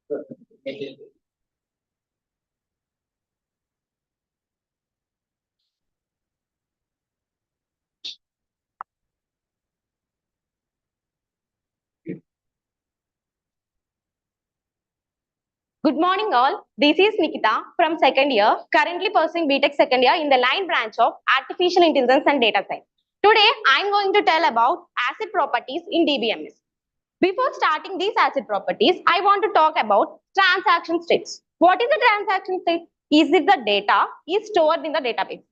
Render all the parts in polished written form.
Good morning all. This is Nikita from second year, currently pursuing BTech second year in the line branch of Artificial Intelligence and Data Science. Today, I am going to tell about acid properties in DBMS. Before starting these acid properties, I want to talk about transaction states. What is a transaction state? Is it the data is stored in the database?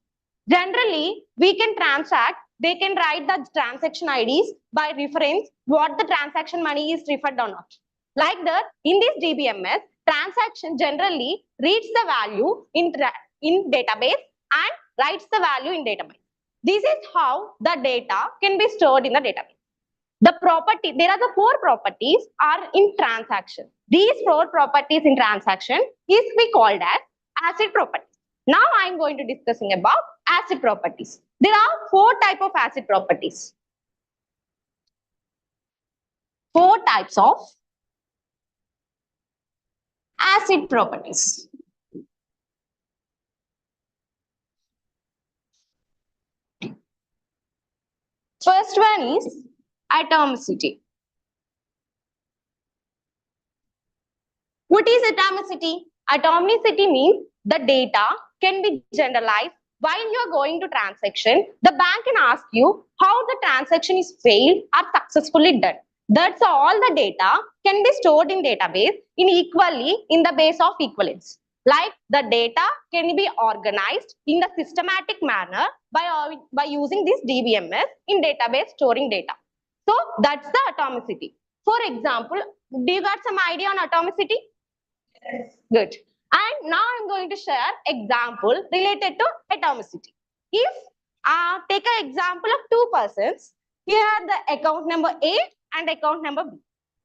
Generally, we can transact, they can write the transaction IDs by reference what the transaction money is referred or not. Like that, in this DBMS, transaction generally reads the value in database and writes the value in database. This is how the data can be stored in the database. The property, there are the four properties are in transaction. These four properties in transaction is we called as acid properties. Now I am going to discussing about acid properties. There are four types of acid properties. Four types of acid properties. First one is atomicity. What is atomicity? Atomicity means the data can be generalized while you are going to transaction. The bank can ask you how the transaction is failed or successfully done. That's all the data can be stored in database in equally in the base of equivalence. Like the data can be organized in the systematic manner by using this DBMS in database storing data. So that's the atomicity. For example, do you got some idea on atomicity? Yes. Good. And now I'm going to share example related to atomicity. If take an example of two persons, here are the account number A and account number B.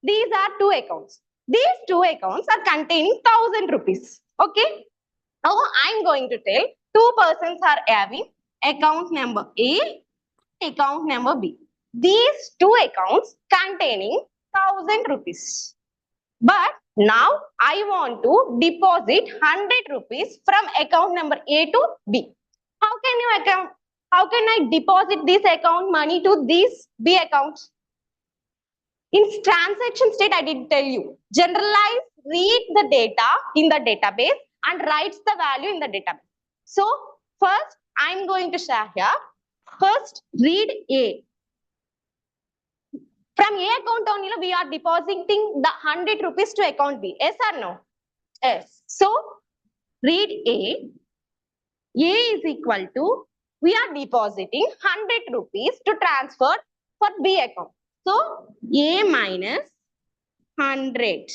These are two accounts. These two accounts are containing 1,000 rupees. Okay. Now I'm going to tell two persons are having account number A, account number B. These two accounts containing 1,000 rupees. But now I want to deposit 100 rupees from account number A to B. How can I deposit this account money to these B accounts? In transaction state, I did tell you, generalize, read the data in the database and writes the value in the database. So first, I'm going to share here. First, read A. From A account only, we are depositing the 100 rupees to account B. Yes or no? Yes. So, read A. A is equal to, we are depositing 100 rupees to transfer for B account. So, A minus 100.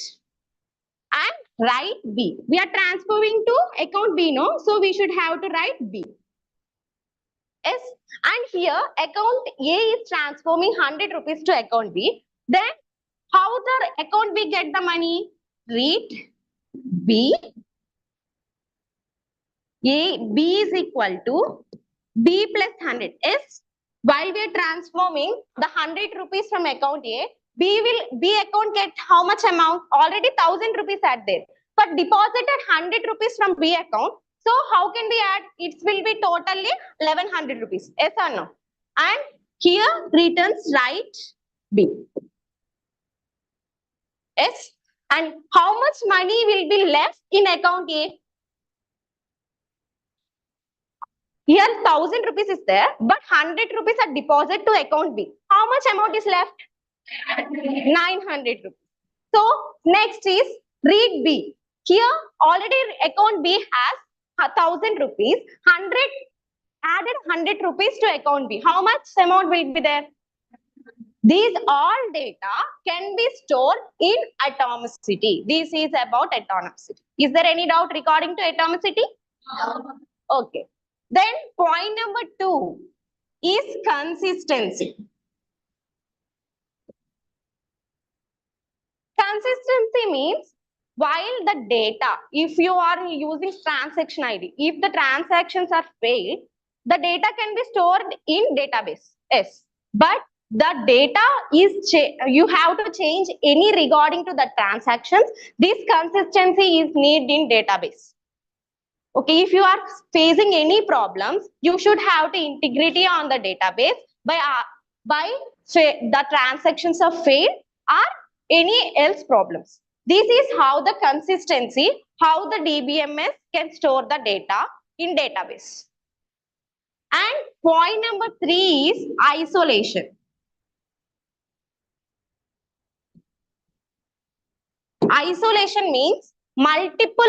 And write B. We are transferring to account B, no? So, we should have to write B. Yes. And here, account A is transforming 100 rupees to account B. Then, how the account B get the money? Read B. B is equal to B plus 100. Yes. While we are transforming the 100 rupees from account A, B account get how much amount? Already 1,000 rupees are there. But deposited 100 rupees from B account. So how can we add? It will be totally 1,100 rupees. Yes or no? And here returns write B. Yes. And how much money will be left in account A? Here 1,000 rupees is there, but 100 rupees are deposited to account B. How much amount is left? 900 rupees. So next is read B. Here already account B has 1,000 rupees. 100 added 100 rupees to account B. How much amount will be there? These all data can be stored in atomicity. This is about atomicity. Is there any doubt regarding to atomicity? No. Okay. Then point number 2 is consistency. Consistency means while the data, if you are using transaction ID, if the transactions are failed, the data can be stored in database. Yes. But the data is you have to change any regarding to the transactions. This consistency is needed in database. Okay, if you are facing any problems, you should have the integrity on the database by the transactions are failed or any else problems. This is how the consistency, how the DBMS can store the data in database. And point number 3 is isolation. Isolation means multiple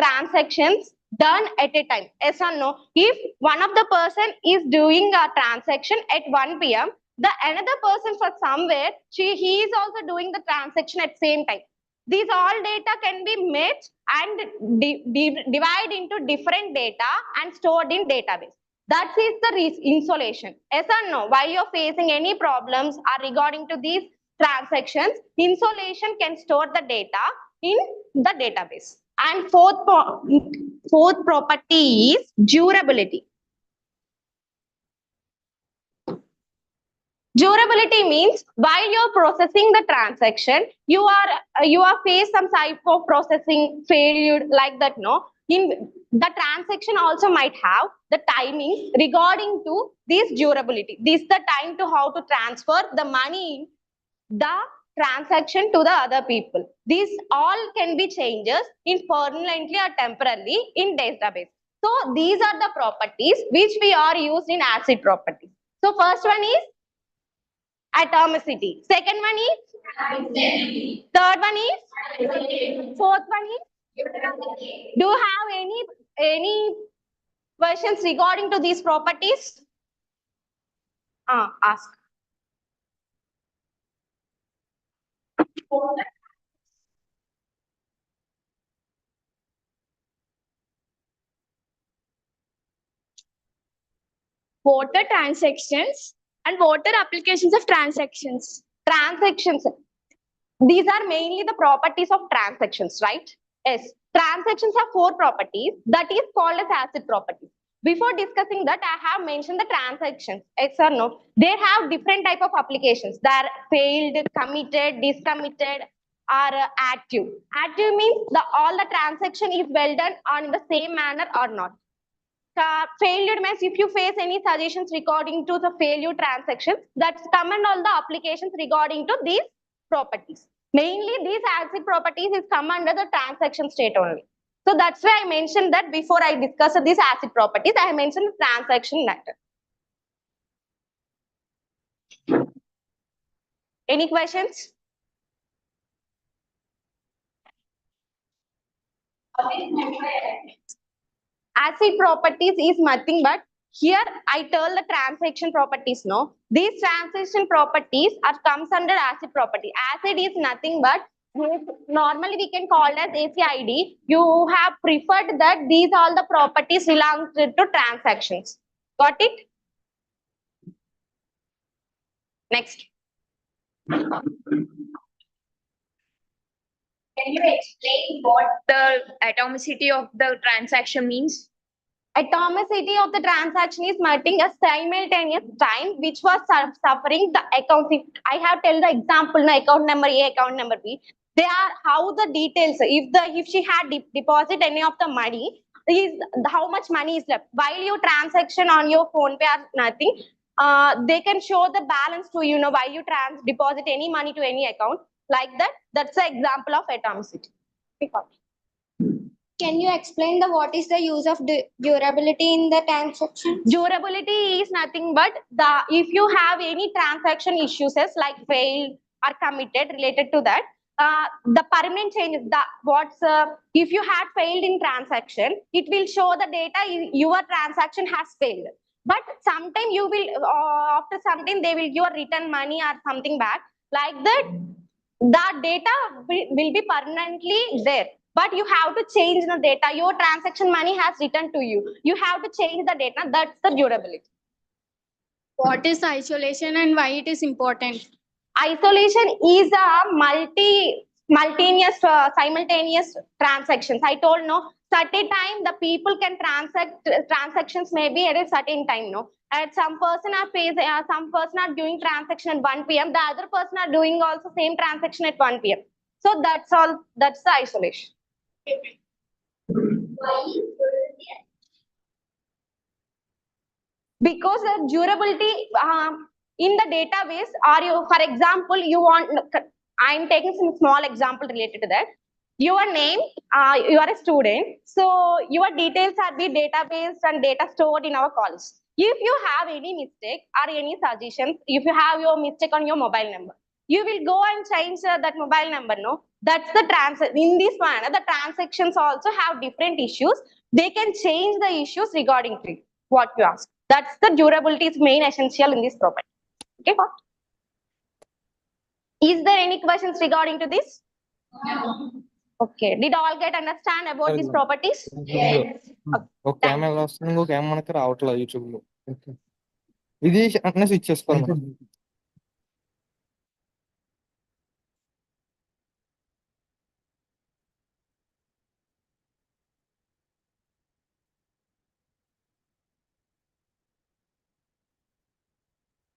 transactions done at a time. Yes or no? If one of the person is doing a transaction at 1 p.m., the another person for somewhere, he is also doing the transaction at same time. These all data can be matched and divide into different data and stored in database. That is the insulation. Yes or no? While you're facing any problems or regarding to these transactions, insulation can store the data in the database. And fourth property is durability. Durability means while you're processing the transaction, you are face some type of processing failure like that. No, in the transaction also might have the timings regarding to this durability. This the time to how to transfer the money, the transaction to the other people. These all can be changes in permanently or temporarily in database. So these are the properties which we are used in ACID properties. So first one is atomicity. Second one is third one is fourth one is. Do you have any questions regarding to these properties? Ask. What are transactions and what are applications of transactions? Transactions. These are mainly the properties of transactions, right? Yes. Transactions have 4 properties that is called as ACID properties. Before discussing that, I have mentioned the transactions. Yes or no? They have different type of applications. They are failed, committed, discommitted, or active. Active means all the transaction is well done on the same manner or not. Failure means if you face any suggestions regarding to the failure transactions, that's comment on the applications regarding to these properties. Mainly these ACID properties is come under the transaction state only. So that's why I mentioned that before I discussed these ACID properties, I mentioned the transaction matter. Any questions? ACID properties is nothing but here I tell the transaction properties. No, these transaction properties are comes under ACID property. ACID is nothing but normally we can call as ACID. You have preferred that these all the properties belong to transactions. Got it? Next. Can you explain what the atomicity of the transaction means? Atomicity of the transaction is nothing a simultaneous time which was suffering the account. If I have tell the example, no, account number A, account number B. They are how the details. If she had deposit any of the money, is how much money is left. While your transaction on your phone pay or nothing, they can show the balance to you know while you deposit any money to any account like that. That's the example of atomicity. Can you explain what is the use of durability in the transaction? Durability is nothing but if you have any transaction issues as like failed or committed related to that, the permanent changes. If you had failed in transaction, it will show the data your transaction has failed. But sometime you will after some time they will give return money or something back like that. The data will be permanently there. But you have to change the data. Your transaction money has returned to you. You have to change the data. That's the durability. What is isolation and why it is important? Isolation is a simultaneous transactions. I told no, certain time the people can transact transactions maybe at a certain time, no? And some person are doing transaction at 1 p.m. The other person are doing also same transaction at 1 p.m. So that's all. That's the isolation. Because the durability in the database, are you, for example, you want, I'm taking some small example related to that. Your name, you are a student, so your details are be database and data stored in our college. If you have any mistake or any suggestions, if you have your mistake on your mobile number, you will go and change that mobile number, no? That's the in this manner, the transactions also have different issues. They can change the issues regarding to what you ask. That's the durability is main essential in this property. Okay, what? Is there any questions regarding to this? No. Okay. Did all get understand about these properties? Yes. Okay ఆమె వస్తుంది ఇంకొక ఏమో మనకి రావట్లేదు YouTube లో ఇది అట్నే switch చేసుకోవాలి మనం